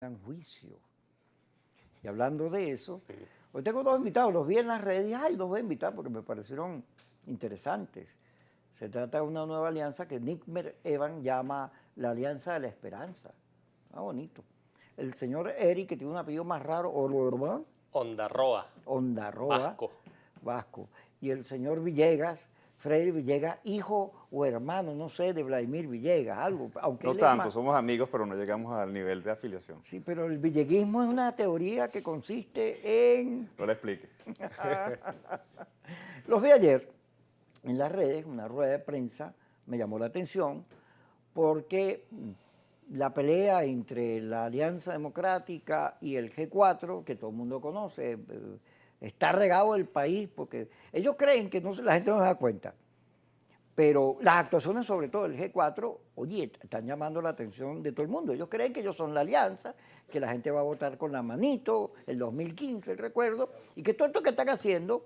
en juicio. Y hablando de eso, hoy tengo dos invitados, los vi en las redes y los voy a invitar porque me parecieron interesantes. Se trata de una nueva alianza que Nickmer Evan llama la Alianza de la Esperanza. Ah, bonito. El señor Eric, que tiene un apellido más raro, Orban, Ondarroa, Ondarroa, vasco. vasco. Y el señor Villegas, Freire Villegas, hijo o hermano, no sé, de Vladimir Villegas, algo. Aunque No él es tanto, más. somos amigos, pero no llegamos al nivel de afiliación. Sí, pero el villeguismo es una teoría que consiste en... No le explique. Los vi ayer en las redes, una rueda de prensa, me llamó la atención porque la pelea entre la Alianza Democrática y el G4, que todo el mundo conoce, está regado el país porque ellos creen que la gente no se da cuenta. Pero las actuaciones, sobre todo del G4, oye, están llamando la atención de todo el mundo. Ellos creen que ellos son la alianza, que la gente va a votar con la manito, el 2015, el recuerdo, y que todo esto que están haciendo,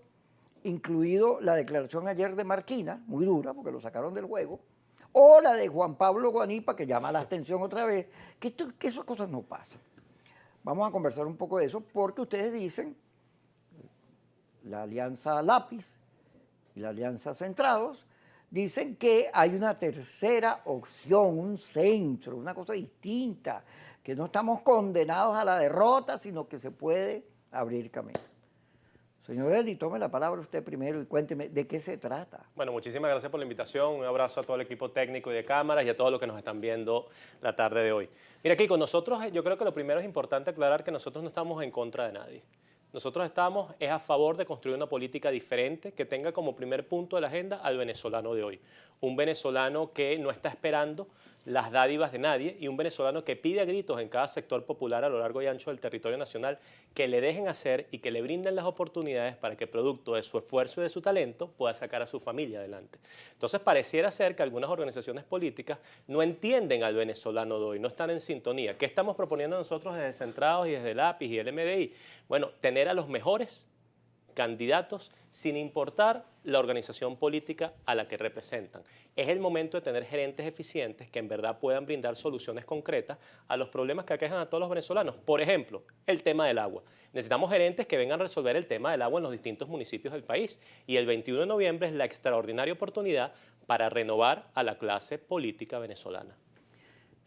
incluido la declaración ayer de Marquina, muy dura, porque lo sacaron del juego, o la de Juan Pablo Guanipa, que llama la atención otra vez, que esas cosas no pasan. Vamos a conversar un poco de eso, porque ustedes dicen, la alianza Lápiz y la alianza Centrados, dicen que hay una tercera opción, un centro, una cosa distinta, que no estamos condenados a la derrota, sino que se puede abrir camino. Señor Eli, tome la palabra usted primero y cuénteme de qué se trata. Bueno, muchísimas gracias por la invitación. Un abrazo a todo el equipo técnico y de cámaras y a todos los que nos están viendo la tarde de hoy. Mira, aquí con nosotros, yo creo que lo primero es importante aclarar que nosotros no estamos en contra de nadie. Nosotros estamos a favor de construir una política diferente que tenga como primer punto de la agenda al venezolano de hoy. Un venezolano que no está esperando las dádivas de nadie y un venezolano que pide a gritos en cada sector popular a lo largo y ancho del territorio nacional que le dejen hacer y que le brinden las oportunidades para que producto de su esfuerzo y de su talento pueda sacar a su familia adelante. Entonces pareciera ser que algunas organizaciones políticas no entienden al venezolano de hoy, no están en sintonía. ¿Qué estamos proponiendo nosotros desde Centrados y desde el APIS y el MDI? Bueno, tener a los mejores candidatos sin importar la organización política a la que representan. Es el momento de tener gerentes eficientes que en verdad puedan brindar soluciones concretas a los problemas que aquejan a todos los venezolanos. Por ejemplo, el tema del agua. Necesitamos gerentes que vengan a resolver el tema del agua en los distintos municipios del país. Y el 21 de noviembre es la extraordinaria oportunidad para renovar a la clase política venezolana.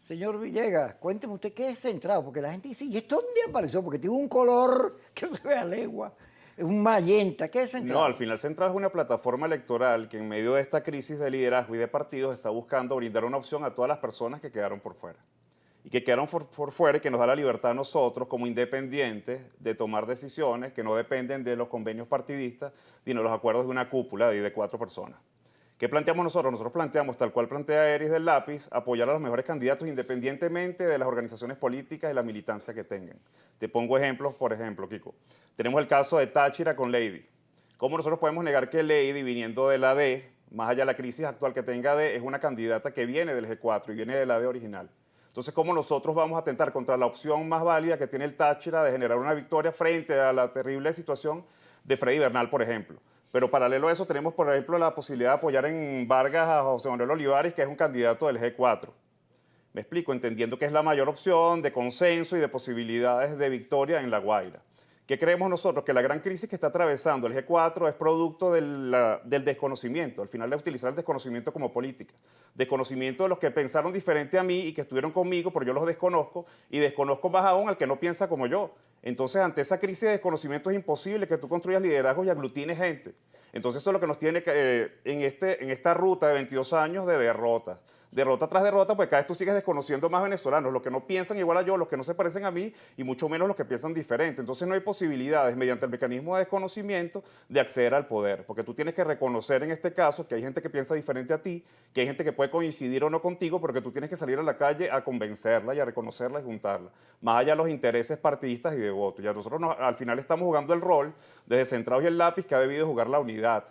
Señor Villegas, cuénteme usted qué es Centrado, porque la gente dice, ¿y esto dónde apareció? Porque tiene un color que se ve a legua. Es un magenta, ¿qué es Centrado? No, al final Central es una plataforma electoral que en medio de esta crisis de liderazgo y de partidos está buscando brindar una opción a todas las personas que quedaron por fuera. Y que quedaron por fuera y que nos da la libertad a nosotros como independientes de tomar decisiones que no dependen de los convenios partidistas sino de los acuerdos de una cúpula de 4 personas. ¿Qué planteamos nosotros? Nosotros planteamos, tal cual plantea Eris del Lápiz, apoyar a los mejores candidatos independientemente de las organizaciones políticas y la militancia que tengan. Te pongo ejemplos, por ejemplo, Kiko. Tenemos el caso de Táchira con Lady. ¿Cómo nosotros podemos negar que Lady, viniendo de la D, más allá de la crisis actual que tenga D, es una candidata que viene del G4 y viene de la D original? Entonces, ¿cómo nosotros vamos a atentar contra la opción más válida que tiene el Táchira de generar una victoria frente a la terrible situación de Freddy Bernal, por ejemplo? Pero paralelo a eso tenemos, por ejemplo, la posibilidad de apoyar en Vargas a José Manuel Olivares, que es un candidato del G4. Me explico, entendiendo que es la mayor opción de consenso y de posibilidades de victoria en La Guaira. ¿Qué creemos nosotros? Que la gran crisis que está atravesando el G4 es producto del desconocimiento, al final de utilizar el desconocimiento como política. Desconocimiento de los que pensaron diferente a mí y que estuvieron conmigo, pero yo los desconozco, y desconozco más aún al que no piensa como yo. Entonces, ante esa crisis de desconocimiento es imposible que tú construyas liderazgo y aglutines gente. Entonces, eso es lo que nos tiene en esta ruta de 22 años de derrotas. Derrota tras derrota, pues cada vez tú sigues desconociendo más venezolanos, los que no piensan igual a yo, los que no se parecen a mí y mucho menos los que piensan diferente. Entonces no hay posibilidades mediante el mecanismo de desconocimiento de acceder al poder, porque tú tienes que reconocer en este caso que hay gente que piensa diferente a ti, que hay gente que puede coincidir o no contigo, pero que tú tienes que salir a la calle a convencerla y a reconocerla y juntarla, más allá de los intereses partidistas y de voto. Ya nosotros al final estamos jugando el rol desde Centrados y el Lápiz que ha debido jugar la unidad,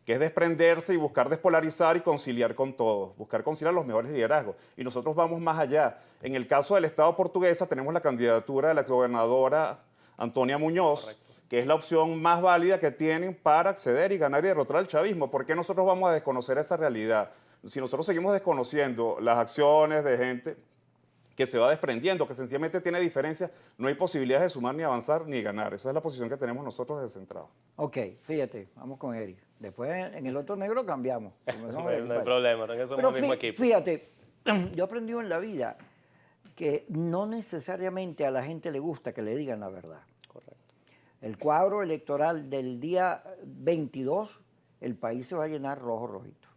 que es desprenderse y buscar despolarizar y conciliar con todos, buscar conciliar los mejores liderazgos. Y nosotros vamos más allá. En el caso del Estado portuguesa tenemos la candidatura de la exgobernadora Antonia Muñoz, correcto, que es la opción más válida que tienen para acceder y ganar y derrotar al chavismo. ¿Por qué nosotros vamos a desconocer esa realidad? Si nosotros seguimos desconociendo las acciones de gente que se va desprendiendo, que sencillamente tiene diferencias, no hay posibilidades de sumar ni avanzar ni ganar. Esa es la posición que tenemos nosotros desde Centrado. Ok, fíjate, vamos con Eric. Después en el otro negro cambiamos. No hay problema, no somos Pero el mismo equipo. fíjate, yo he aprendido en la vida que no necesariamente a la gente le gusta que le digan la verdad. Correcto. El cuadro electoral del día 22, el país se va a llenar rojo, rojito.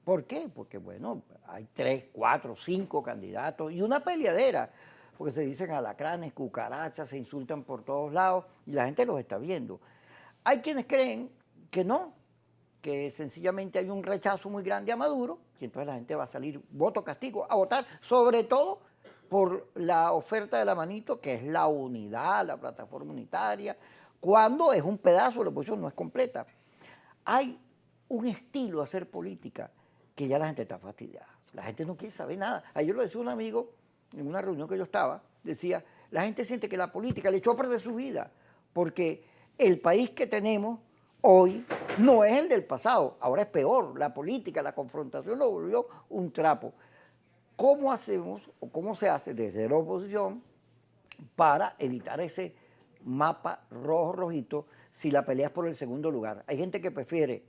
¿Por qué? Porque, bueno, hay 3, 4, 5 candidatos y una peleadera, porque se dicen alacranes, cucarachas, se insultan por todos lados y la gente los está viendo. Hay quienes creen que no, que sencillamente hay un rechazo muy grande a Maduro y entonces la gente va a salir voto castigo a votar, sobre todo por la oferta de la manito, que es la unidad, la plataforma unitaria, cuando es un pedazo, la oposición no es completa. Hay un estilo de hacer política que ya la gente está fastidiada. La gente no quiere saber nada. Ayer lo decía un amigo en una reunión que yo estaba, decía, la gente siente que la política le echó a perder su vida, porque el país que tenemos hoy no es el del pasado, ahora es peor. La política, la confrontación lo volvió un trapo. ¿Cómo hacemos o cómo se hace desde la oposición para evitar ese mapa rojo, rojito, si la pelea es por el segundo lugar? Hay gente que prefiere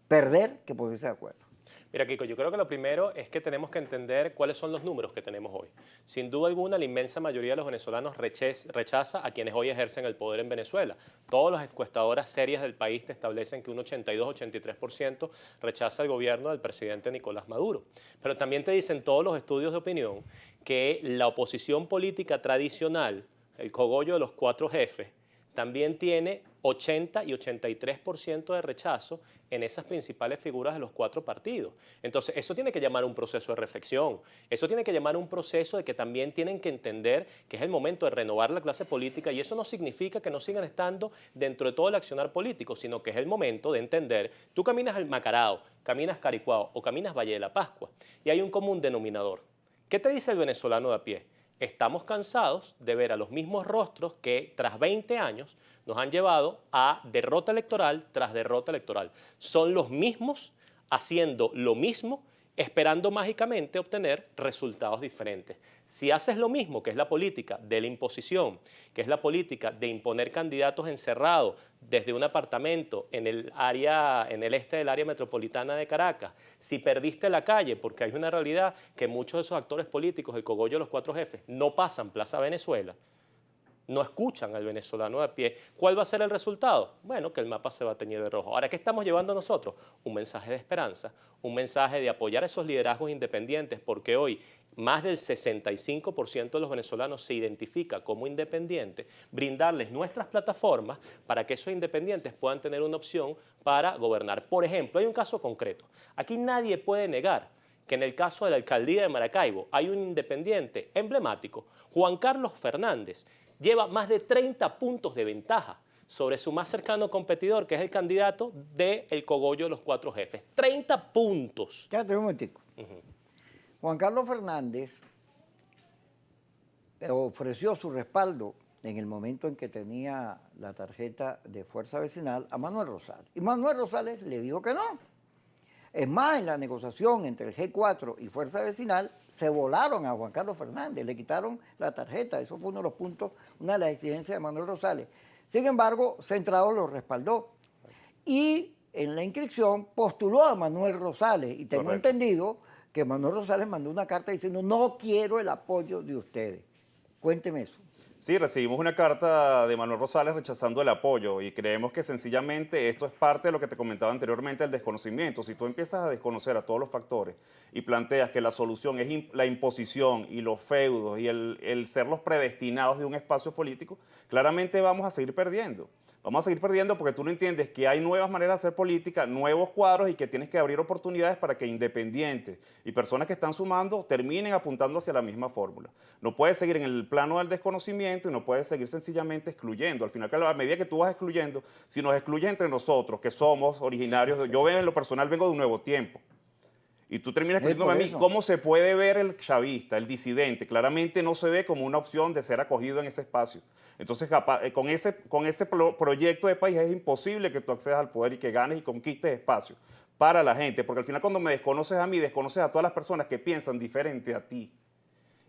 perder que ponerse de acuerdo. Mira, Kiko, yo creo que lo primero es que tenemos que entender cuáles son los números que tenemos hoy. Sin duda alguna, la inmensa mayoría de los venezolanos rechaza a quienes hoy ejercen el poder en Venezuela. Todas las encuestadoras serias del país te establecen que un 82-83% rechaza el gobierno del presidente Nicolás Maduro. Pero también te dicen todos los estudios de opinión que la oposición política tradicional, el cogollo de los 4 jefes, también tiene 80 y 83% de rechazo en esas principales figuras de los 4 partidos. Entonces, eso tiene que llamar a un proceso de reflexión, eso tiene que llamar a un proceso de que también tienen que entender que es el momento de renovar la clase política, y eso no significa que no sigan estando dentro de todo el accionar político, sino que es el momento de entender, tú caminas al Macarao, caminas Caricuao o caminas Valle de la Pascua, y hay un común denominador. ¿Qué te dice el venezolano de a pie? Estamos cansados de ver a los mismos rostros que tras 20 años nos han llevado a derrota electoral tras derrota electoral. Son los mismos haciendo lo mismo, esperando mágicamente obtener resultados diferentes. Si haces lo mismo, que es la política de la imposición, que es la política de imponer candidatos encerrados desde un apartamento en el este del área metropolitana de Caracas, si perdiste la calle, porque hay una realidad que muchos de esos actores políticos, el cogollo de los 4 jefes, no pasan Plaza Venezuela, no escuchan al venezolano de a pie, ¿cuál va a ser el resultado? Bueno, que el mapa se va a teñir de rojo. Ahora, ¿qué estamos llevando nosotros? Un mensaje de esperanza, un mensaje de apoyar esos liderazgos independientes, porque hoy más del 65% de los venezolanos se identifica como independiente, brindarles nuestras plataformas para que esos independientes puedan tener una opción para gobernar. Por ejemplo, hay un caso concreto. Aquí nadie puede negar que en el caso de la alcaldía de Maracaibo hay un independiente emblemático, Juan Carlos Fernández, lleva más de 30 puntos de ventaja sobre su más cercano competidor, que es el candidato del cogollo de los 4 jefes. 30 puntos. Quédate un momentico. Juan Carlos Fernández ofreció su respaldo en el momento en que tenía la tarjeta de Fuerza Vecinal a Manuel Rosales. Y Manuel Rosales le dijo que no. Es más, en la negociación entre el G4 y Fuerza Vecinal, se volaron a Juan Carlos Fernández, le quitaron la tarjeta. Eso fue uno de los puntos, una de las exigencias de Manuel Rosales. Sin embargo, Centrado lo respaldó. Y en la inscripción postuló a Manuel Rosales. Y tengo entendido que Manuel Rosales mandó una carta diciendo, no quiero el apoyo de ustedes. Cuénteme eso. Sí, recibimos una carta de Manuel Rosales rechazando el apoyo y creemos que sencillamente esto es parte de lo que te comentaba anteriormente, el desconocimiento. Si tú empiezas a desconocer a todos los factores y planteas que la solución es la imposición y los feudos y el ser los predestinados de un espacio político, claramente vamos a seguir perdiendo. Vamos a seguir perdiendo porque tú no entiendes que hay nuevas maneras de hacer política, nuevos cuadros y que tienes que abrir oportunidades para que independientes y personas que están sumando terminen apuntando hacia la misma fórmula. No puedes seguir en el plano del desconocimiento y no puedes seguir sencillamente excluyendo. Al final, a medida que tú vas excluyendo, si nos excluyes entre nosotros, que somos originarios, yo en lo personal vengo de un nuevo tiempo. Y tú terminas escribiéndome a mí cómo se puede ver el chavista, el disidente. Claramente no se ve como una opción de ser acogido en ese espacio. Entonces, con ese proyecto de país es imposible que tú accedas al poder y que ganes y conquistes espacio para la gente. Porque al final cuando me desconoces a mí, desconoces a todas las personas que piensan diferente a ti.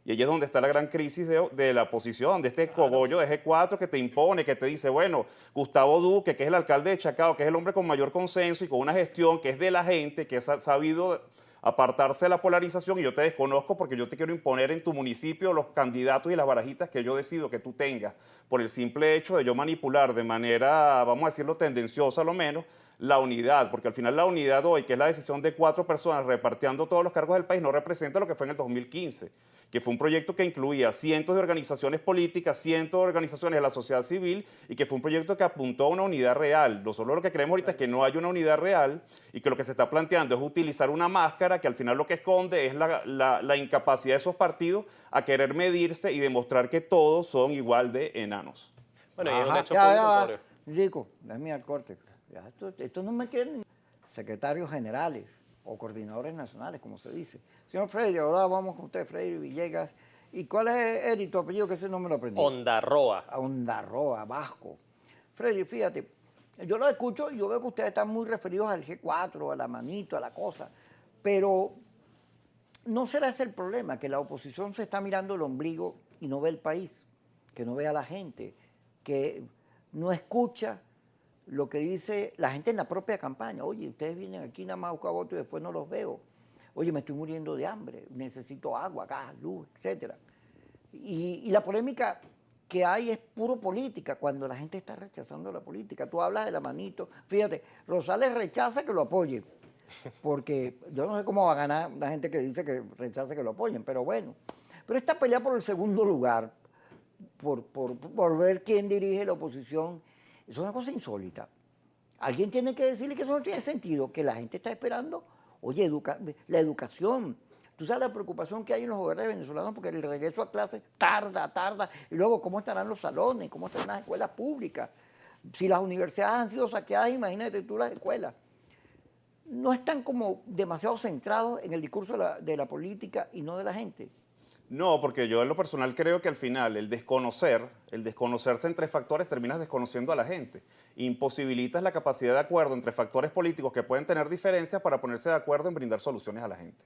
Y ahí es donde está la gran crisis de la oposición, de este cogollo de G4 que te impone, que te dice, bueno, Gustavo Duque, que es el alcalde de Chacao, que es el hombre con mayor consenso y con una gestión que es de la gente, que ha sabido apartarse de la polarización, y yo te desconozco porque yo te quiero imponer en tu municipio los candidatos y las barajitas que yo decido que tú tengas, por el simple hecho de yo manipular de manera, vamos a decirlo, tendenciosa a lo menos, la unidad, porque al final la unidad hoy, que es la decisión de 4 personas repartiendo todos los cargos del país, no representa lo que fue en el 2015, que fue un proyecto que incluía cientos de organizaciones políticas, cientos de organizaciones de la sociedad civil, y que fue un proyecto que apuntó a una unidad real. Nosotros lo que creemos ahorita es que no hay una unidad real y que lo que se está planteando es utilizar una máscara que al final lo que esconde es la incapacidad de esos partidos a querer medirse y demostrar que todos son igual de enanos. Bueno, y es un Ajá, hecho ya, público, ya, notorio. Rico, dame al corte. Ya, esto no me quieren secretarios generales o coordinadores nacionales, como se dice. Señor Freire, ahora vamos con usted, Freire Villegas. ¿Y cuál es, Eri, tu apellido? Que ese no me lo aprendí. Ondarroa. Ondarroa, Vasco. Freire, fíjate, yo lo escucho y yo veo que ustedes están muy referidos al G4, a la manito, a la cosa, pero ¿no será ese el problema? Que la oposición se está mirando el ombligo y no ve el país, que no ve a la gente, que no escucha lo que dice la gente en la propia campaña. Oye, ustedes vienen aquí nada más a buscar votos y después no los veo. Oye, me estoy muriendo de hambre, necesito agua, gas, luz, etc. Y la polémica que hay es puro política, cuando la gente está rechazando la política. Tú hablas de la manito. Fíjate, Rosales rechaza que lo apoye, porque yo no sé cómo va a ganar la gente que dice que rechaza que lo apoyen, pero bueno. Pero esta pelea por el segundo lugar, por ver quién dirige la oposición, es una cosa insólita. Alguien tiene que decirle que eso no tiene sentido, que la gente está esperando, oye, la educación. Tú sabes la preocupación que hay en los hogares venezolanos porque el regreso a clases tarda. Y luego, ¿cómo estarán los salones? ¿Cómo estarán las escuelas públicas? Si las universidades han sido saqueadas, imagínate tú las escuelas. No están como demasiado centrados en el discurso de la política y no de la gente. No, porque yo en lo personal creo que al final el desconocerse entre factores, terminas desconociendo a la gente. Imposibilitas la capacidad de acuerdo entre factores políticos que pueden tener diferencias para ponerse de acuerdo en brindar soluciones a la gente.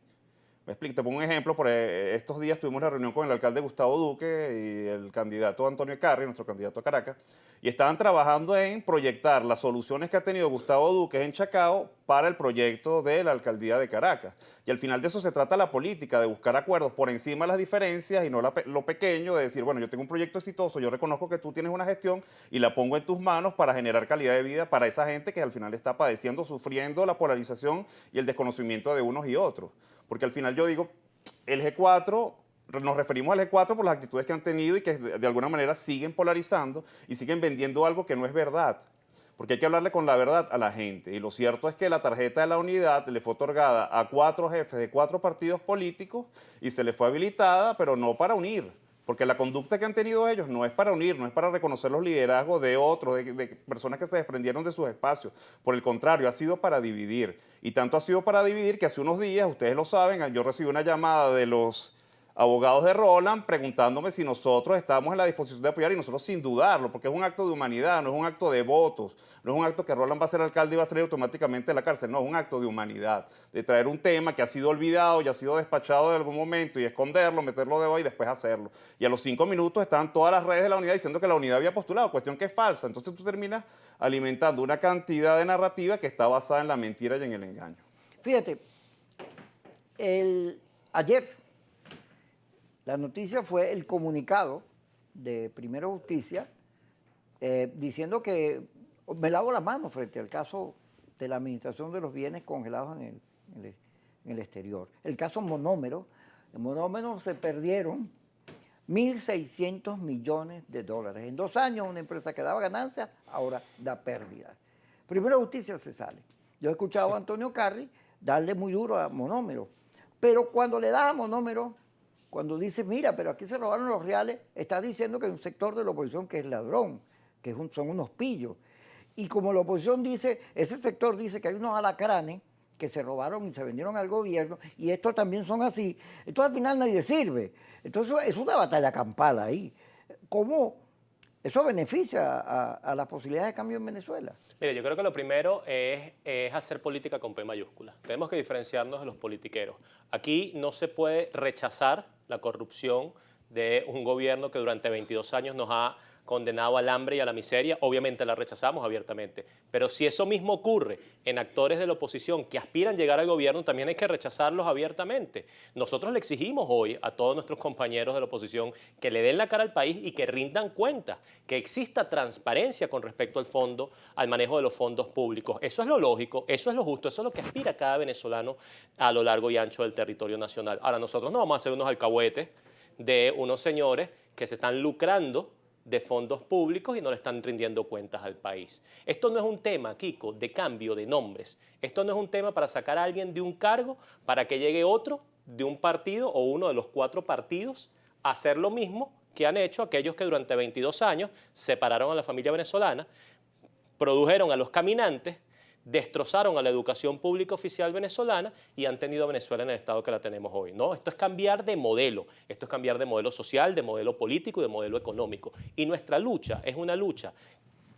Me explico, te pongo un ejemplo. Por estos días tuvimos una reunión con el alcalde Gustavo Duque y el candidato Antonio Carri, nuestro candidato a Caracas, y estaban trabajando en proyectar las soluciones que ha tenido Gustavo Duque en Chacao para el proyecto de la alcaldía de Caracas. Y al final de eso se trata la política, de buscar acuerdos por encima de las diferencias y no lo pequeño, de decir, bueno, yo tengo un proyecto exitoso, yo reconozco que tú tienes una gestión y la pongo en tus manos para generar calidad de vida para esa gente que al final está padeciendo, sufriendo la polarización y el desconocimiento de unos y otros. Porque al final yo digo, el G4, nos referimos al G4 por las actitudes que han tenido y que de alguna manera siguen polarizando y siguen vendiendo algo que no es verdad. Porque hay que hablarle con la verdad a la gente. Y lo cierto es que la tarjeta de la unidad le fue otorgada a 4 jefes de 4 partidos políticos y se les fue habilitada, pero no para unir. Porque la conducta que han tenido ellos no es para unir, no es para reconocer los liderazgos de otros, de personas que se desprendieron de sus espacios. Por el contrario, ha sido para dividir. Y tanto ha sido para dividir que hace unos días, ustedes lo saben, yo recibí una llamada de los abogados de Roland preguntándome si nosotros estábamos en la disposición de apoyar, y nosotros sin dudarlo, porque es un acto de humanidad, no es un acto de votos, no es un acto que Roland va a ser alcalde y va a salir automáticamente de la cárcel, no, es un acto de humanidad, de traer un tema que ha sido olvidado, ya ha sido despachado de algún momento y esconderlo, meterlo de hoy y después hacerlo. Y a los 5 minutos están todas las redes de la unidad diciendo que la unidad había postulado, cuestión que es falsa. Entonces tú terminas alimentando una cantidad de narrativa que está basada en la mentira y en el engaño. Fíjate, ayer la noticia fue el comunicado de Primero Justicia diciendo que me lavo las manos frente al caso de la administración de los bienes congelados en el exterior. El caso Monómero, en Monómero se perdieron 1.600 millones de dólares. En 2 años una empresa que daba ganancias, ahora da pérdidas. Primero Justicia se sale. Yo he escuchado a Antonio Carri darle muy duro a Monómero, pero cuando le das a Monómero, cuando dice, mira, pero aquí se robaron los reales, está diciendo que hay un sector de la oposición que es ladrón, que son unos pillos. Y como la oposición dice, ese sector dice que hay unos alacranes que se robaron y se vendieron al gobierno, y estos también son así, entonces al final nadie sirve. Entonces es una batalla campal ahí. ¿Cómo Eso beneficia a las posibilidades de cambio en Venezuela. Mire, yo creo que lo primero es hacer política con P mayúscula. Tenemos que diferenciarnos de los politiqueros. Aquí no se puede rechazar la corrupción de un gobierno que durante 22 años nos ha condenado al hambre y a la miseria. Obviamente la rechazamos abiertamente. Pero si eso mismo ocurre en actores de la oposición que aspiran a llegar al gobierno, también hay que rechazarlos abiertamente. Nosotros le exigimos hoy a todos nuestros compañeros de la oposición que le den la cara al país y que rindan cuentas, que exista transparencia con respecto al manejo de los fondos públicos. Eso es lo lógico, eso es lo justo, eso es lo que aspira cada venezolano a lo largo y ancho del territorio nacional. Ahora, nosotros no vamos a hacer unos alcahuetes de unos señores que se están lucrando de fondos públicos y no le están rindiendo cuentas al país. Esto no es un tema, Kiko, de cambio de nombres. Esto no es un tema para sacar a alguien de un cargo para que llegue otro de un partido o uno de los 4 partidos a hacer lo mismo que han hecho aquellos que durante 22 años separaron a la familia venezolana, produjeron a los caminantes, destrozaron a la educación pública oficial venezolana y han tenido a Venezuela en el estado que la tenemos hoy. No, esto es cambiar de modelo, esto es cambiar de modelo social, de modelo político y de modelo económico. Y nuestra lucha es una lucha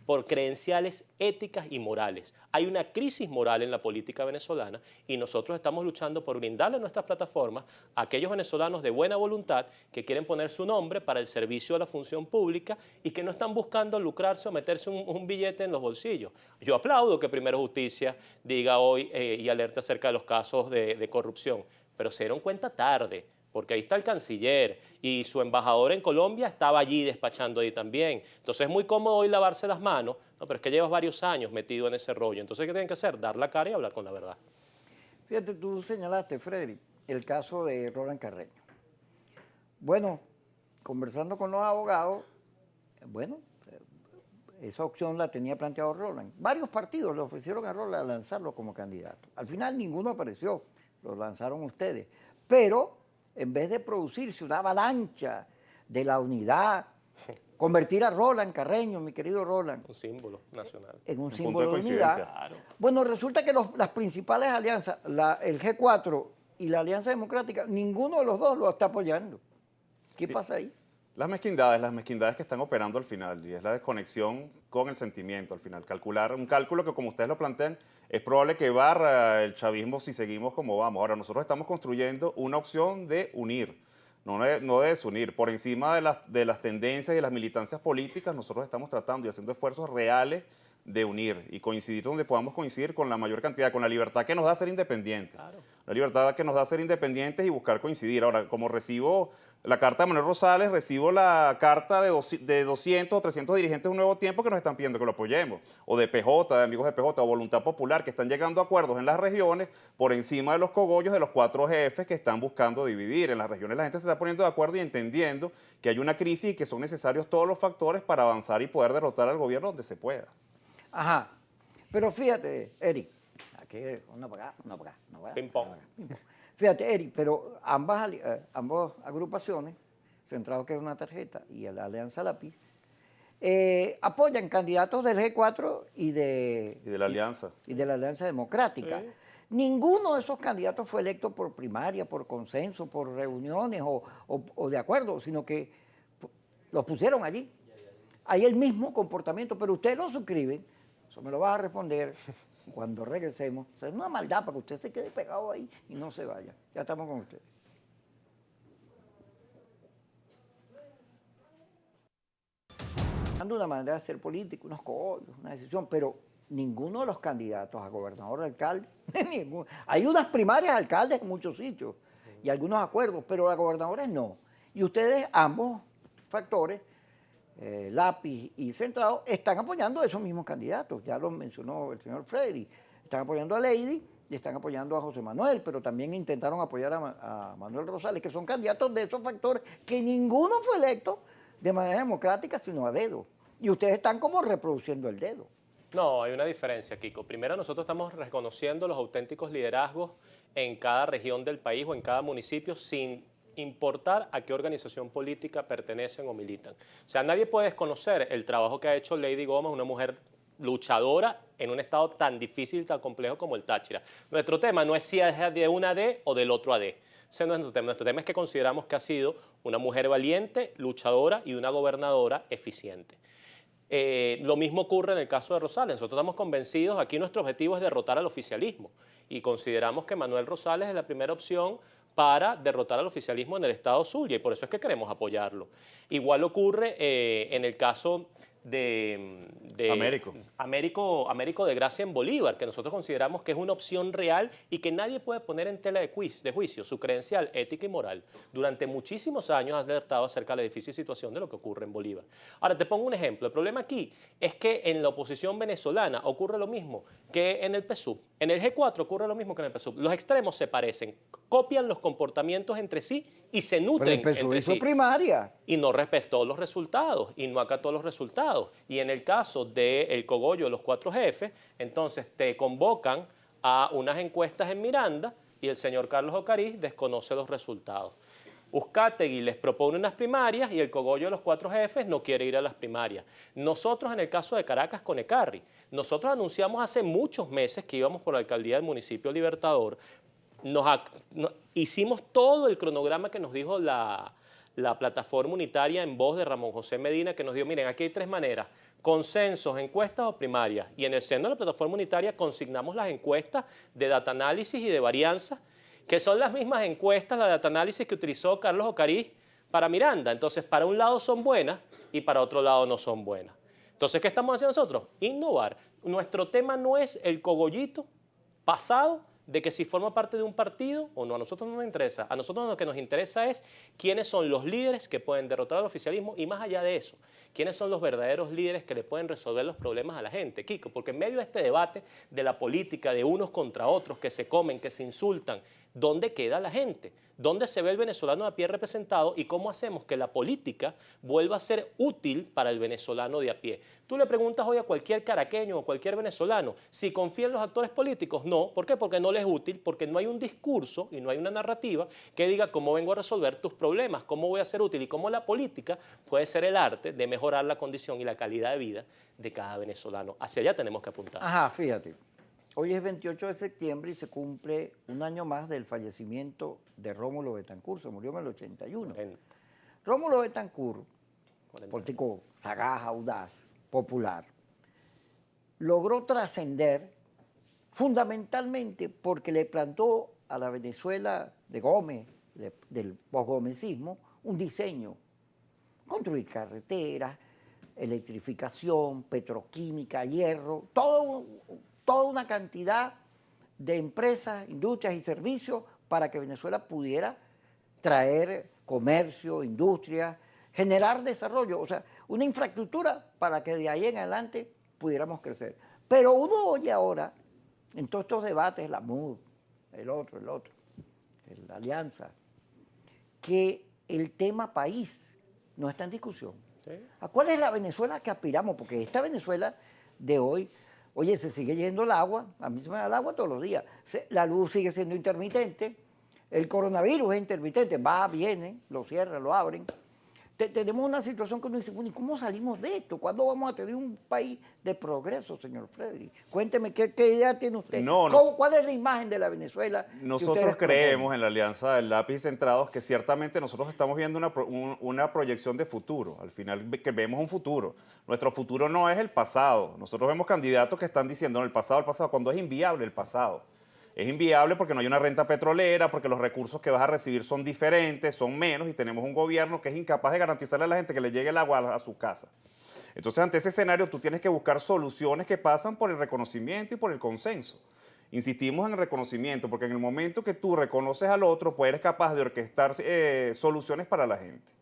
por credenciales éticas y morales. Hay una crisis moral en la política venezolana y nosotros estamos luchando por brindarle nuestras plataformas a aquellos venezolanos de buena voluntad que quieren poner su nombre para el servicio a la función pública y que no están buscando lucrarse o meterse un billete en los bolsillos. Yo aplaudo que Primero Justicia diga hoy y alerte acerca de los casos de corrupción, pero se dieron cuenta tarde, porque ahí está el canciller y su embajador en Colombia estaba allí despachando ahí también. Entonces es muy cómodo hoy lavarse las manos, no, pero es que llevas varios años metido en ese rollo. Entonces, ¿qué tienen que hacer? Dar la cara y hablar con la verdad. Fíjate, tú señalaste, Frederick, el caso de Roland Carreño. Bueno, conversando con los abogados, bueno, esa opción la tenía planteado Roland. Varios partidos le ofrecieron a Roland lanzarlo como candidato. Al final ninguno apareció, lo lanzaron ustedes. Pero en vez de producirse una avalancha de la unidad, convertir a Roland Carreño, mi querido Roland, Un símbolo nacional. en un punto símbolo de de unidad. coincidencia. Bueno, resulta que las principales alianzas, el G4 y la Alianza Democrática, ninguno de los dos lo está apoyando. ¿Qué pasa ahí? Las mezquindades que están operando al final, y es la desconexión con el sentimiento al final. Un cálculo que, como ustedes lo plantean, es probable que barra el chavismo si seguimos como vamos. Ahora, nosotros estamos construyendo una opción de unir, no de desunir. Por encima de las tendencias y de las militancias políticas, nosotros estamos tratando y haciendo esfuerzos reales de unir y coincidir donde podamos coincidir con la mayor cantidad, con la libertad que nos da ser independientes. Claro. La libertad que nos da ser independientes y buscar coincidir. Ahora, como recibo la carta de Manuel Rosales, recibo la carta de 200 o 300 dirigentes de Un Nuevo Tiempo que nos están pidiendo que lo apoyemos, o de PJ, de amigos de PJ, o Voluntad Popular, que están llegando a acuerdos en las regiones por encima de los cogollos de los 4 jefes que están buscando dividir. En las regiones la gente se está poniendo de acuerdo y entendiendo que hay una crisis y que son necesarios todos los factores para avanzar y poder derrotar al gobierno donde se pueda. Ajá. Pero fíjate, Eric, aquí uno para acá, uno para acá. Ping pong. Fíjate, Eric, pero ambas agrupaciones, Centrado que es una tarjeta y la Alianza Lápiz, apoyan candidatos del G4 y de la Alianza. Y de la Alianza Democrática. Sí. Ninguno de esos candidatos fue electo por primaria, por consenso, por reuniones o de acuerdo, sino que los pusieron allí. Hay el mismo comportamiento, pero ustedes lo suscriben. Eso me lo vas a responder cuando regresemos. O sea, es una maldad para que usted se quede pegado ahí y no se vaya. Ya estamos con ustedes. Dando una manera de ser político, unos cogollos, una decisión, pero ninguno de los candidatos a gobernador o alcalde, ninguno. Hay unas primarias alcaldes en muchos sitios y algunos acuerdos, pero a gobernadores no. Y ustedes, ambos factores, Lápiz y Centrado, están apoyando a esos mismos candidatos. Ya lo mencionó el señor Frederick. Están apoyando a Lady y están apoyando a José Manuel, pero también intentaron apoyar a Manuel Rosales, que son candidatos de esos factores que ninguno fue electo de manera democrática, sino a dedo. Y ustedes están como reproduciendo el dedo. No, hay una diferencia, Kiko. Primero, nosotros estamos reconociendo los auténticos liderazgos en cada región del país o en cada municipio sin importar a qué organización política pertenecen o militan. O sea, nadie puede desconocer el trabajo que ha hecho Lady Gómez, una mujer luchadora en un estado tan difícil y tan complejo como el Táchira. Nuestro tema no es si es de una D o del otro AD. Ese no es nuestro tema. Nuestro tema es que consideramos que ha sido una mujer valiente, luchadora y una gobernadora eficiente. Lo mismo ocurre en el caso de Rosales. Nosotros estamos convencidos, aquí nuestro objetivo es derrotar al oficialismo y consideramos que Manuel Rosales es la primera opción para derrotar al oficialismo en el estado Zulia y por eso es que queremos apoyarlo. Igual ocurre en el caso de Américo de Gracia en Bolívar, que nosotros consideramos que es una opción real y que nadie puede poner en tela de juicio su credencial ética y moral. Durante muchísimos años has alertado acerca de la difícil situación de lo que ocurre en Bolívar. Ahora, te pongo un ejemplo. El problema aquí es que en la oposición venezolana ocurre lo mismo que en el PSUV. En el G4 ocurre lo mismo que en el PSUV. Los extremos se parecen, copian los comportamientos entre sí y se nutren Pero el PSUV entre hizo sí. primaria. Y no respetó los resultados y no acató los resultados. Y en el caso del cogollo de los 4 jefes, entonces te convocan a unas encuestas en Miranda y el señor Carlos Ocariz desconoce los resultados. Uzcategui les propone unas primarias y el cogollo de los 4 jefes no quiere ir a las primarias. Nosotros en el caso de Caracas con Ecarri, nosotros anunciamos hace muchos meses que íbamos por la alcaldía del municipio Libertador, hicimos todo el cronograma que nos dijo la plataforma unitaria en voz de Ramón José Medina, que nos dijo, miren, aquí hay 3 maneras, consensos, encuestas o primarias. Y en el seno de la plataforma unitaria consignamos las encuestas de data análisis y de varianza, que son las mismas encuestas, la data análisis que utilizó Carlos Ocariz para Miranda. Entonces, para un lado son buenas y para otro lado no son buenas. Entonces, ¿qué estamos haciendo nosotros? Innovar. Nuestro tema no es el cogollito pasado de que si forma parte de un partido o no, a nosotros no nos interesa. A nosotros lo que nos interesa es quiénes son los líderes que pueden derrotar al oficialismo y más allá de eso, quiénes son los verdaderos líderes que le pueden resolver los problemas a la gente, Kiko, porque en medio de este debate de la política, de unos contra otros, que se comen, que se insultan, ¿dónde queda la gente? ¿Dónde se ve el venezolano a pie representado y cómo hacemos que la política vuelva a ser útil para el venezolano de a pie? Tú le preguntas hoy a cualquier caraqueño o cualquier venezolano si confía en los actores políticos. No. ¿Por qué? Porque no les es útil, porque no hay un discurso y no hay una narrativa que diga cómo vengo a resolver tus problemas, cómo voy a ser útil y cómo la política puede ser el arte de mejorar la condición y la calidad de vida de cada venezolano. Hacia allá tenemos que apuntar. Ajá, fíjate. Hoy es 28 de septiembre y se cumple un año más del fallecimiento de Rómulo Betancourt, se murió en el 81. Rómulo Betancourt, político sagaz, audaz, popular, logró trascender fundamentalmente porque le plantó a la Venezuela de Gómez, del posgomecismo, un diseño. Construir carreteras, electrificación, petroquímica, hierro, toda una cantidad de empresas, industrias y servicios para que Venezuela pudiera traer comercio, industria, generar desarrollo, o sea, una infraestructura para que de ahí en adelante pudiéramos crecer. Pero uno oye ahora, en todos estos debates, la MUD, la Alianza, que el tema país no está en discusión. ¿Sí? ¿A cuál es la Venezuela que aspiramos? Porque esta Venezuela de hoy, oye, se sigue yendo el agua, a mí se me da el agua todos los días, la luz sigue siendo intermitente, el coronavirus es intermitente, va, viene, lo cierran, lo abren. Tenemos una situación que uno dice, bueno, ¿y cómo salimos de esto? ¿Cuándo vamos a tener un país de progreso, señor Frederick? Cuénteme, ¿qué idea tiene usted? ¿Cuál es la imagen de la Venezuela? Nosotros creemos en la Alianza del Lápiz Centrados que ciertamente nosotros estamos viendo una proyección de futuro. Al final que vemos un futuro. Nuestro futuro no es el pasado. Nosotros vemos candidatos que están diciendo, no, el pasado, cuando es inviable el pasado. Es inviable porque no hay una renta petrolera, porque los recursos que vas a recibir son diferentes, son menos, y tenemos un gobierno que es incapaz de garantizarle a la gente que le llegue el agua a su casa. Entonces, ante ese escenario, tú tienes que buscar soluciones que pasan por el reconocimiento y por el consenso. Insistimos en el reconocimiento, porque en el momento que tú reconoces al otro, pues eres capaz de orquestar soluciones para la gente.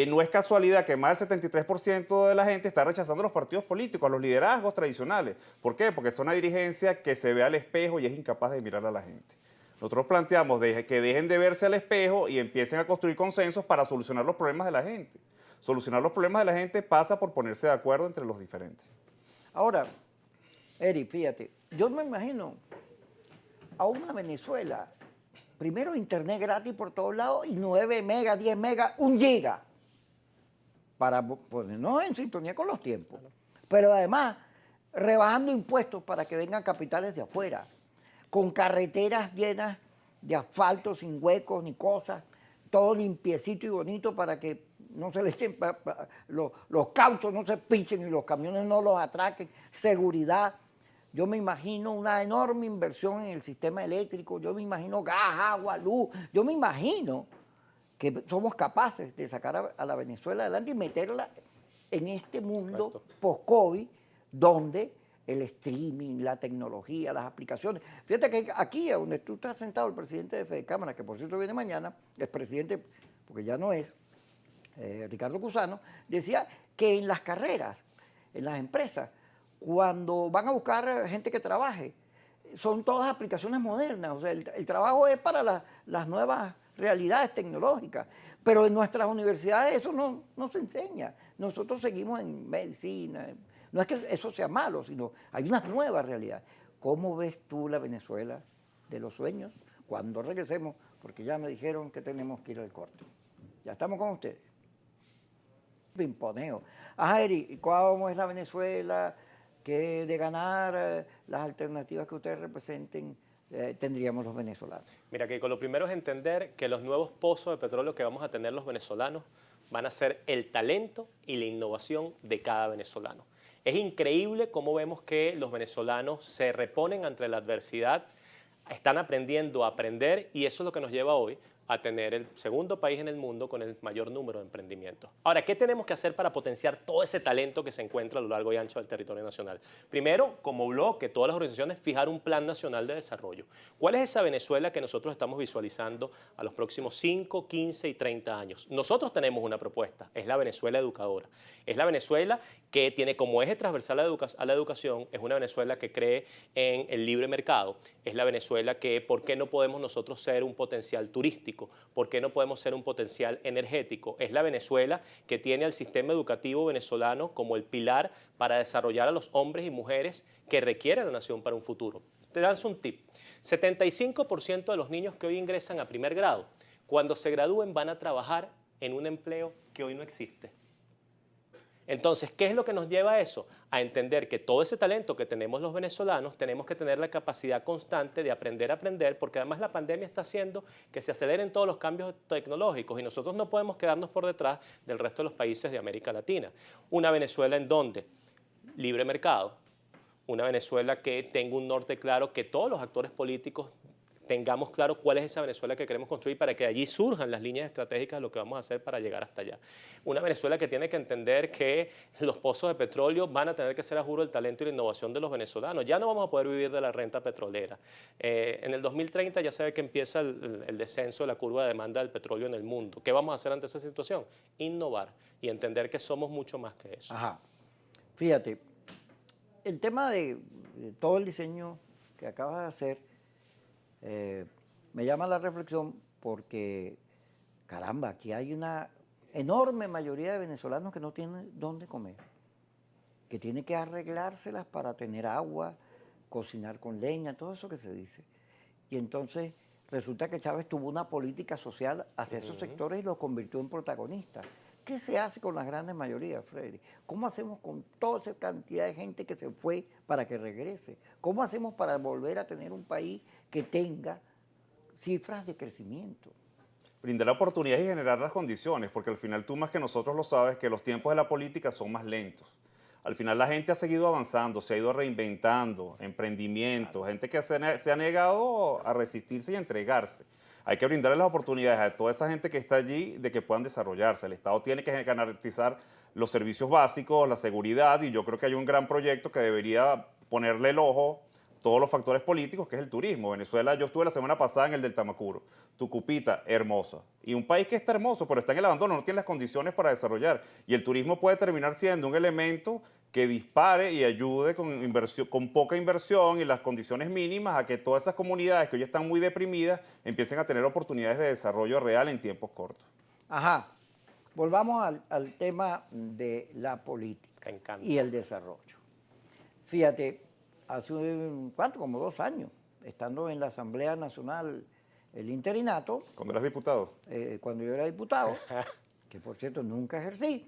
No es casualidad que más del 73% de la gente está rechazando a los partidos políticos, a los liderazgos tradicionales. ¿Por qué? Porque es una dirigencia que se ve al espejo y es incapaz de mirar a la gente. Nosotros planteamos que dejen de verse al espejo y empiecen a construir consensos para solucionar los problemas de la gente. Solucionar los problemas de la gente pasa por ponerse de acuerdo entre los diferentes. Ahora, Eric, fíjate, yo me imagino a una Venezuela, primero internet gratis por todos lados y 9 megas, 10 megas, 1 giga. Para ponernos en sintonía con los tiempos. Pero además, rebajando impuestos para que vengan capitales de afuera, con carreteras llenas de asfalto, sin huecos ni cosas, todo limpiecito y bonito para que no se le echen, los cauchos no se pichen y los camiones no los atraquen, seguridad. Yo me imagino una enorme inversión en el sistema eléctrico, yo me imagino gas, agua, luz, yo me imagino que somos capaces de sacar a la Venezuela adelante y meterla en este mundo post-COVID, donde el streaming, la tecnología, las aplicaciones. Fíjate que aquí, donde tú estás sentado, el presidente de FEDECámara, que por cierto viene mañana, el presidente, porque ya no es, Ricardo Cusano, decía que en las carreras, en las empresas, cuando van a buscar gente que trabaje, son todas aplicaciones modernas. O sea, el trabajo es para las nuevas realidades tecnológicas. Pero en nuestras universidades eso no se enseña. Nosotros seguimos en medicina. No es que eso sea malo, sino hay unas nuevas realidades. ¿Cómo ves tú la Venezuela de los sueños cuando regresemos? Porque ya me dijeron que tenemos que ir al corte. Ya estamos con ustedes. Pimponeo. Ajá, Eri, ¿cómo es la Venezuela? ¿Qué de ganar las alternativas que ustedes representen tendríamos los venezolanos? Mira, que lo primero es entender que los nuevos pozos de petróleo que vamos a tener los venezolanos van a ser el talento y la innovación de cada venezolano. Es increíble cómo vemos que los venezolanos se reponen ante la adversidad, están aprendiendo a aprender y eso es lo que nos lleva hoy a tener el segundo país en el mundo con el mayor número de emprendimientos. Ahora, ¿qué tenemos que hacer para potenciar todo ese talento que se encuentra a lo largo y ancho del territorio nacional? Primero, como bloque, todas las organizaciones, fijar un plan nacional de desarrollo. ¿Cuál es esa Venezuela que nosotros estamos visualizando a los próximos 5, 15 y 30 años? Nosotros tenemos una propuesta, es la Venezuela educadora. Es la Venezuela que tiene como eje transversal a la educación, es una Venezuela que cree en el libre mercado, es la Venezuela que, ¿por qué no podemos nosotros ser un potencial turístico? ¿Por qué no podemos ser un potencial energético? Es la Venezuela que tiene al sistema educativo venezolano como el pilar para desarrollar a los hombres y mujeres que requiere la nación para un futuro. Te dan un tip. 75% de los niños que hoy ingresan a primer grado, cuando se gradúen van a trabajar en un empleo que hoy no existe. Entonces, ¿qué es lo que nos lleva a eso? A entender que todo ese talento que tenemos los venezolanos tenemos que tener la capacidad constante de aprender a aprender, porque además la pandemia está haciendo que se aceleren todos los cambios tecnológicos y nosotros no podemos quedarnos por detrás del resto de los países de América Latina. Una Venezuela en donde libre mercado, una Venezuela que tenga un norte claro, que todos los actores políticos tengamos claro cuál es esa Venezuela que queremos construir para que allí surjan las líneas estratégicas de lo que vamos a hacer para llegar hasta allá. Una Venezuela que tiene que entender que los pozos de petróleo van a tener que ser a juro el talento y la innovación de los venezolanos. Ya no vamos a poder vivir de la renta petrolera. En el 2030 ya se ve que empieza el descenso de la curva de demanda del petróleo en el mundo. ¿Qué vamos a hacer ante esa situación? Innovar y entender que somos mucho más que eso. Ajá. Fíjate, el tema de todo el diseño que acabas de hacer, me llama la reflexión porque, caramba, aquí hay una enorme mayoría de venezolanos que no tienen dónde comer, que tienen que arreglárselas para tener agua, cocinar con leña, todo eso que se dice. Y entonces resulta que Chávez tuvo una política social hacia esos sectores y los convirtió en protagonistas. ¿Qué se hace con las grandes mayorías, Freddy? ¿Cómo hacemos con toda esa cantidad de gente que se fue para que regrese? ¿Cómo hacemos para volver a tener un país que tenga cifras de crecimiento? Brindar oportunidades y generar las condiciones, porque al final tú más que nosotros lo sabes que los tiempos de la política son más lentos. Al final la gente ha seguido avanzando, se ha ido reinventando, emprendimiento, gente que se ha negado a resistirse y a entregarse. Hay que brindarle las oportunidades a toda esa gente que está allí de que puedan desarrollarse. El Estado tiene que garantizar los servicios básicos, la seguridad, y yo creo que hay un gran proyecto que debería ponerle el ojo todos los factores políticos, que es el turismo. Venezuela, yo estuve la semana pasada en el del Tamacuro, Tucupita, hermosa. Y un país que está hermoso, pero está en el abandono, no tiene las condiciones para desarrollar. Y el turismo puede terminar siendo un elemento que dispare y ayude con poca inversión y las condiciones mínimas a que todas esas comunidades que hoy están muy deprimidas empiecen a tener oportunidades de desarrollo real en tiempos cortos. Ajá. Volvamos al tema de la política y el desarrollo. Fíjate, hace, ¿cuánto? Como 2 años, estando en la Asamblea Nacional, el interinato. ¿Cuando eras diputado? Cuando yo era diputado, que por cierto nunca ejercí,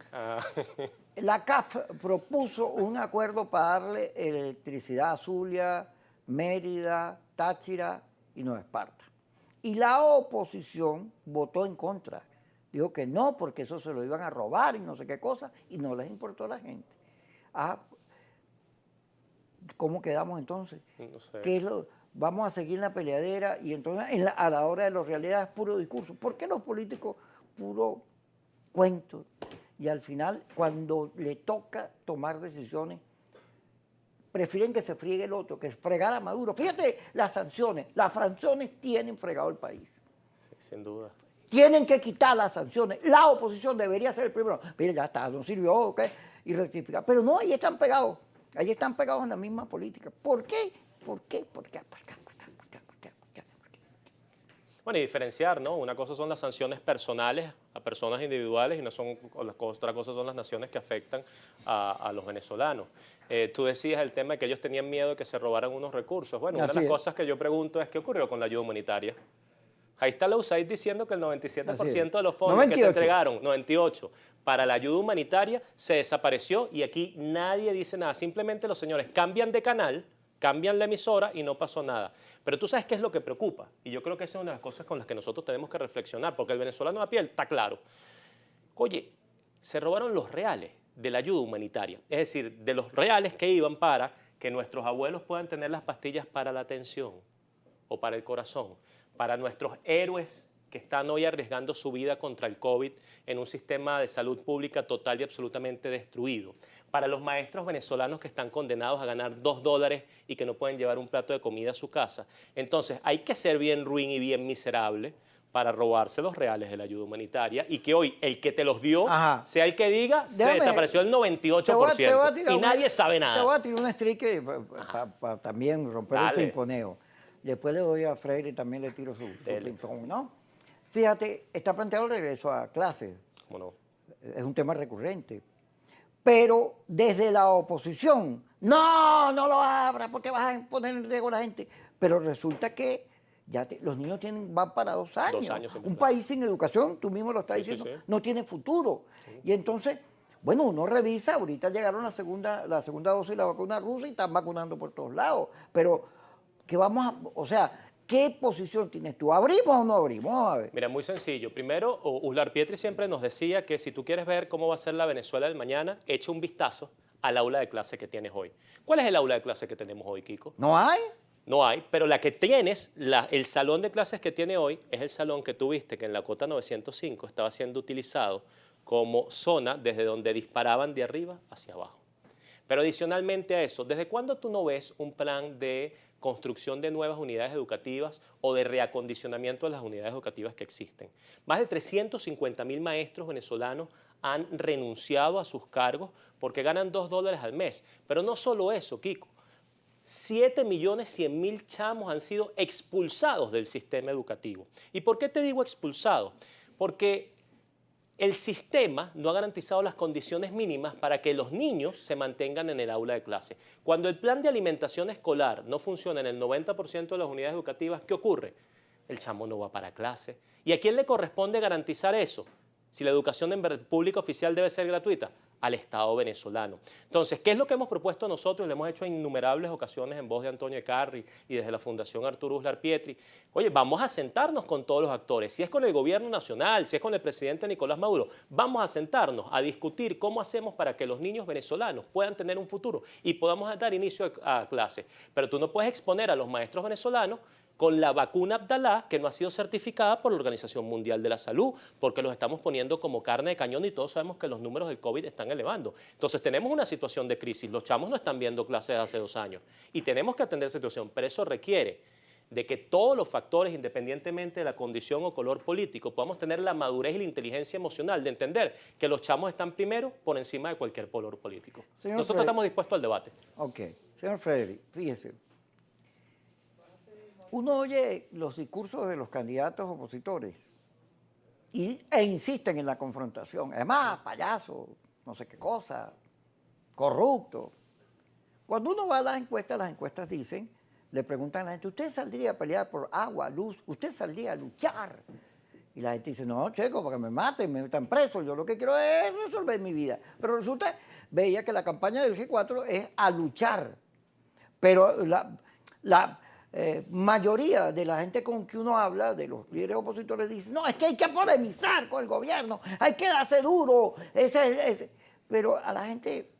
la CAF propuso un acuerdo para darle electricidad a Zulia, Mérida, Táchira y Nueva Esparta. Y la oposición votó en contra dijo que no, porque eso se lo iban a robar y no sé qué cosa, y no les importó a la gente. Ah, ¿cómo quedamos entonces? No sé. ¿Qué es vamos a seguir en la peleadera y entonces a la hora de la realidad es puro discurso? ¿Por qué los políticos puro cuento? Y al final, cuando le toca tomar decisiones, prefieren que se friegue el otro, que fregar a Maduro. Fíjate las sanciones tienen fregado el país. Sí, sin duda. Tienen que quitar las sanciones. La oposición debería ser el primero. Mire, ya está, no sirvió, ¿ok? Y rectificar. Pero no, ahí están pegados en la misma política. ¿Por qué? ¿Por qué? ¿Por qué? ¿Por qué? ¿Por qué? ¿Por qué? ¿Por qué? ¿Por qué? ¿Por qué? Bueno, y diferenciar, ¿no? Una cosa son las sanciones personales a personas individuales y otra cosa son las naciones que afectan a los venezolanos. Tú decías el tema de que ellos tenían miedo de que se robaran unos recursos. Bueno, una de las cosas que yo pregunto es, ¿qué ocurrió con la ayuda humanitaria? Ahí está la USAID diciendo que el 97% de los fondos que se entregaron, 98, para la ayuda humanitaria se desapareció y aquí nadie dice nada. Simplemente los señores cambian de canal, cambian la emisora y no pasó nada. Pero tú sabes qué es lo que preocupa. Y yo creo que esa es una de las cosas con las que nosotros tenemos que reflexionar, porque el venezolano a piel está claro. Oye, se robaron los reales de la ayuda humanitaria. Es decir, de los reales que iban para que nuestros abuelos puedan tener las pastillas para la tensión o para el corazón, para nuestros héroes que están hoy arriesgando su vida contra el COVID en un sistema de salud pública total y absolutamente destruido, para los maestros venezolanos que están condenados a ganar $2 y que no pueden llevar un plato de comida a su casa. Entonces hay que ser bien ruin y bien miserable para robarse los reales de la ayuda humanitaria y que hoy el que te los dio sea el que diga, se desapareció el 98% y nadie sabe nada. Te voy a tirar un streak para también romper el pimponeo. Después le doy a Freire y también le tiro su ping-pong, ¿no? Fíjate, está planteado el regreso a clases. ¿Cómo no? Es un tema recurrente. Pero desde la oposición, no lo abra porque vas a poner en riesgo a la gente. Pero resulta que ya los niños van para 2 años. 2 años. Un país sin educación, tú mismo lo estás diciendo, no tiene futuro. Y entonces, bueno, uno revisa, ahorita llegaron la segunda dosis de la vacuna rusa y están vacunando por todos lados. Pero, ¿qué o sea, qué posición tienes tú? ¿Abrimos o no abrimos? Vamos a ver. Mira, muy sencillo. Primero, Uslar Pietri siempre nos decía que si tú quieres ver cómo va a ser la Venezuela del mañana, echa un vistazo al aula de clase que tienes hoy. ¿Cuál es el aula de clase que tenemos hoy, Kiko? ¿No hay? No hay, pero la que tienes, el salón de clases que tiene hoy, es el salón que tuviste que en la cota 905 estaba siendo utilizado como zona desde donde disparaban de arriba hacia abajo. Pero adicionalmente a eso, ¿desde cuándo tú no ves un plan de construcción de nuevas unidades educativas o de reacondicionamiento de las unidades educativas que existen? Más de 350.000 maestros venezolanos han renunciado a sus cargos porque ganan $2 al mes. Pero no solo eso, Kiko. 7.100.000 chamos han sido expulsados del sistema educativo. ¿Y por qué te digo expulsados? Porque el sistema no ha garantizado las condiciones mínimas para que los niños se mantengan en el aula de clase. Cuando el plan de alimentación escolar no funciona en el 90% de las unidades educativas, ¿qué ocurre? El chamo no va para clase. ¿Y a quién le corresponde garantizar eso? Si la educación pública oficial debe ser gratuita, al Estado venezolano. Entonces, ¿qué es lo que hemos propuesto nosotros? Lo hemos hecho en innumerables ocasiones en voz de Antonio Ecarri y desde la Fundación Arturo Uslar Pietri. Oye, vamos a sentarnos con todos los actores. Si es con el gobierno nacional, si es con el presidente Nicolás Maduro, vamos a sentarnos a discutir cómo hacemos para que los niños venezolanos puedan tener un futuro y podamos dar inicio a clases. Pero tú no puedes exponer a los maestros venezolanos con la vacuna Abdalá, que no ha sido certificada por la Organización Mundial de la Salud, porque los estamos poniendo como carne de cañón y todos sabemos que los números del COVID están elevando. Entonces tenemos una situación de crisis, los chamos no están viendo clases hace 2 años y tenemos que atender esa situación, pero eso requiere de que todos los factores, independientemente de la condición o color político, podamos tener la madurez y la inteligencia emocional de entender que los chamos están primero por encima de cualquier color político. Nosotros estamos dispuestos al debate. Ok. Señor Frederick, fíjese. Uno oye los discursos de los candidatos opositores e insisten en la confrontación. Además, payaso, no sé qué cosa, corrupto. Cuando uno va a las encuestas dicen, le preguntan a la gente, ¿usted saldría a pelear por agua, luz? ¿Usted saldría a luchar? Y la gente dice, no, checo, porque me maten, me metan preso, yo lo que quiero es resolver mi vida. Pero resulta, veía que la campaña del G4 es a luchar. Pero mayoría de la gente con que uno habla, de los líderes opositores, dicen, no, es que hay que polemizar con el gobierno, hay que darse duro. Pero a la gente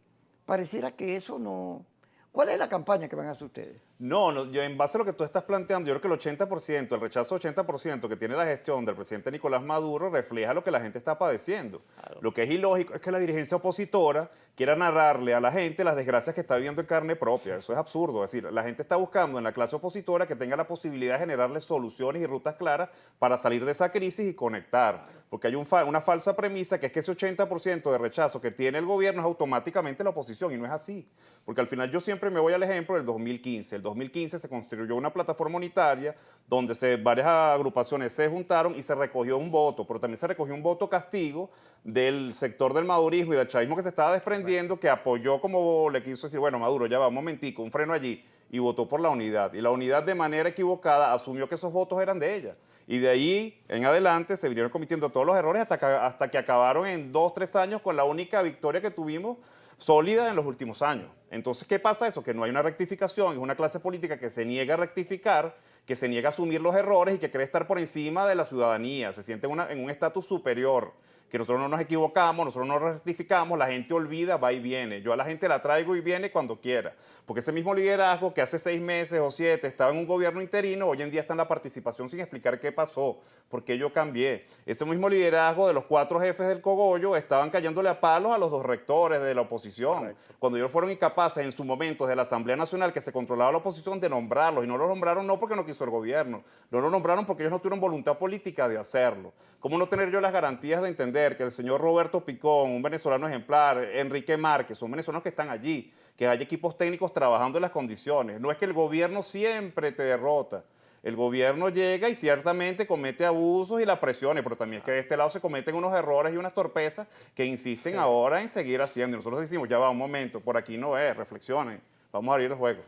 pareciera que eso no... ¿Cuál es la campaña que van a hacer ustedes? No, yo en base a lo que tú estás planteando, yo creo que el 80%, el rechazo 80% que tiene la gestión del presidente Nicolás Maduro refleja lo que la gente está padeciendo. Claro. Lo que es ilógico es que la dirigencia opositora quiera narrarle a la gente las desgracias que está viviendo en carne propia. Eso es absurdo. Es decir, la gente está buscando en la clase opositora que tenga la posibilidad de generarle soluciones y rutas claras para salir de esa crisis y conectar. Porque hay una falsa premisa que es que ese 80% de rechazo que tiene el gobierno es automáticamente la oposición y no es así. Porque al final yo siempre me voy al ejemplo del 2015. El 2015 se construyó una plataforma unitaria donde varias agrupaciones se juntaron y se recogió un voto, pero también se recogió un voto castigo del sector del madurismo y del chavismo que se estaba desprendiendo, que apoyó, como le quiso decir, bueno, Maduro, ya va, un momentico, un freno allí, y votó por la unidad. Y la unidad de manera equivocada asumió que esos votos eran de ella. Y de ahí en adelante se vinieron cometiendo todos los errores hasta que acabaron en 2, 3 años con la única victoria que tuvimos sólida en los últimos años. Entonces, ¿qué pasa eso? Que no hay una rectificación, es una clase política que se niega a rectificar, que se niega a asumir los errores y que cree estar por encima de la ciudadanía, se siente en un estatus superior, que nosotros no nos equivocamos, nosotros no rectificamos, la gente olvida, va y viene. Yo a la gente la traigo y viene cuando quiera. Porque ese mismo liderazgo que hace 6 meses o 7 estaba en un gobierno interino, hoy en día está en la participación sin explicar qué pasó, por qué yo cambié. Ese mismo liderazgo de los 4 jefes del cogollo estaban cayéndole a palos a los 2 rectores de la oposición. Correcto. Cuando ellos fueron incapaces en su momento de la Asamblea Nacional, que se controlaba la oposición, de nombrarlos. Y no los nombraron no porque no quiso el gobierno, no lo nombraron porque ellos no tuvieron voluntad política de hacerlo. ¿Cómo no tener yo las garantías de entender que el señor Roberto Picón, un venezolano ejemplar, Enrique Márquez, son venezolanos que están allí, que hay equipos técnicos trabajando en las condiciones? No es que el gobierno siempre te derrota. El gobierno llega y ciertamente comete abusos y las presiones, pero también es que de este lado se cometen unos errores y unas torpezas que insisten ahora en seguir haciendo. Y nosotros decimos, ya va, un momento, por aquí no es, reflexionen, vamos a abrir el juego.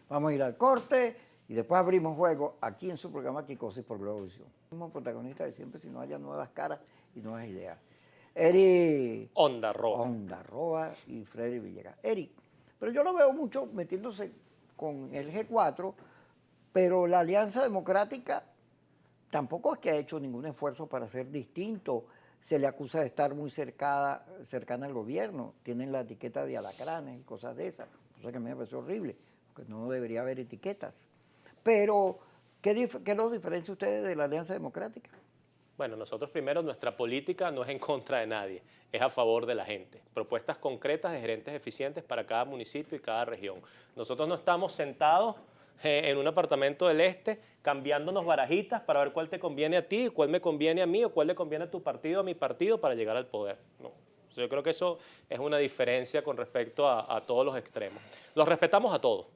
Vamos a ir al corte y después abrimos juego aquí en su programa Quicosis por Globovisión. Somos protagonistas de siempre si no haya nuevas caras y nuevas ideas. Eri Onda Roja. Onda Roa y Freddy Villegas. Eric, pero yo lo veo mucho metiéndose con el G4, pero la Alianza Democrática tampoco es que ha hecho ningún esfuerzo para ser distinto. Se le acusa de estar muy cercana al gobierno. Tienen la etiqueta de alacranes y cosas de esas, cosa que a mí me parece horrible, porque no debería haber etiquetas. Pero, ¿qué los diferencia a ustedes de la Alianza Democrática? Bueno, nosotros primero, nuestra política no es en contra de nadie, es a favor de la gente. Propuestas concretas de gerentes eficientes para cada municipio y cada región. Nosotros no estamos sentados en un apartamento del este cambiándonos barajitas para ver cuál te conviene a ti, cuál me conviene a mí o cuál le conviene a tu partido, a mi partido para llegar al poder. No. Yo creo que eso es una diferencia con respecto a todos los extremos. Los respetamos a todos.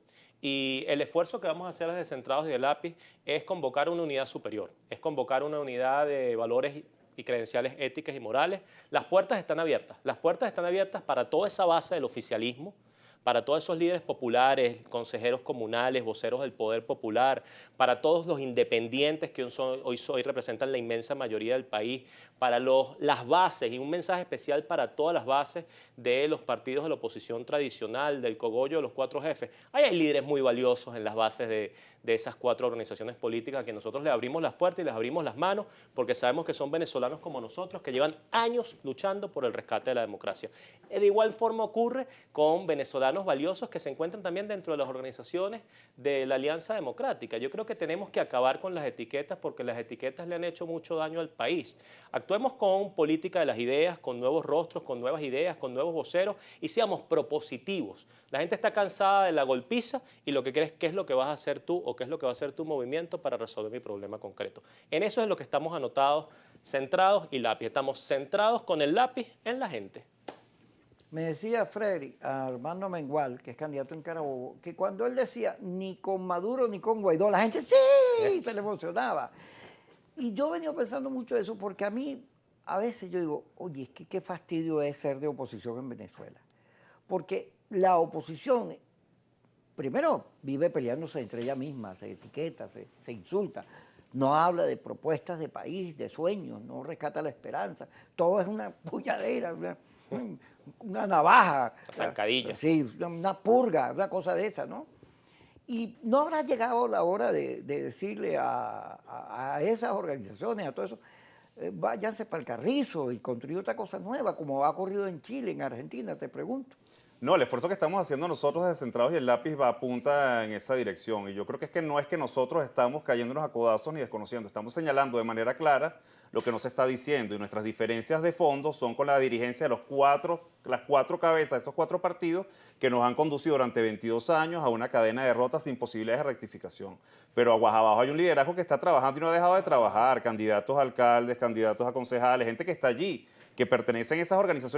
Y el esfuerzo que vamos a hacer desde Centrados y de Lápiz es convocar una unidad superior, es convocar una unidad de valores y credenciales éticas y morales. Las puertas están abiertas para toda esa base del oficialismo, para todos esos líderes populares, consejeros comunales, voceros del poder popular, para todos los independientes que hoy representan la inmensa mayoría del país, para las bases, y un mensaje especial para todas las bases de los partidos de la oposición tradicional, del cogollo de los 4 jefes. Ahí hay líderes muy valiosos en las bases de esas 4 organizaciones políticas que nosotros les abrimos las puertas y les abrimos las manos porque sabemos que son venezolanos como nosotros que llevan años luchando por el rescate de la democracia. De igual forma ocurre con venezolanos valiosos que se encuentran también dentro de las organizaciones de la Alianza Democrática. Yo creo que tenemos que acabar con las etiquetas porque las etiquetas le han hecho mucho daño al país. Actuemos con política de las ideas, con nuevos rostros, con nuevas ideas, con nuevos voceros y seamos propositivos. La gente está cansada de la golpiza y lo que crees qué es lo que vas a hacer tú o qué es lo que va a hacer tu movimiento para resolver mi problema concreto. En eso es lo que estamos anotados, centrados y lápiz. Estamos centrados con el lápiz en la gente. Me decía Freddy, a Armando Mengual, que es candidato en Carabobo, que cuando él decía ni con Maduro ni con Guaidó, la gente sí, se le emocionaba. Y yo venía pensando mucho de eso porque a mí, a veces yo digo, oye, es que qué fastidio es ser de oposición en Venezuela. Porque la oposición, primero, vive peleándose entre ella misma, se etiqueta, se insulta. No habla de propuestas de país, de sueños, no rescata la esperanza. Todo es una puyadera, una navaja. Una zancadilla. Sí, una purga, una cosa de esa, ¿no? Y no habrá llegado la hora de decirle a esas organizaciones, a todo eso, váyanse para el carrizo y construir otra cosa nueva, como ha ocurrido en Chile, en Argentina, te pregunto. No, el esfuerzo que estamos haciendo nosotros desde Centrados y el Lápiz va apunta en esa dirección. Y yo creo que es que no es que nosotros estamos cayéndonos a codazos ni desconociendo, estamos señalando de manera clara lo que nos está diciendo. Y nuestras diferencias de fondo son con la dirigencia de las cuatro cabezas de esos cuatro partidos que nos han conducido durante 22 años a una cadena de derrotas sin posibilidades de rectificación. Pero abajo hay un liderazgo que está trabajando y no ha dejado de trabajar, candidatos a alcaldes, candidatos a concejales, gente que está allí, que pertenecen a esas organizaciones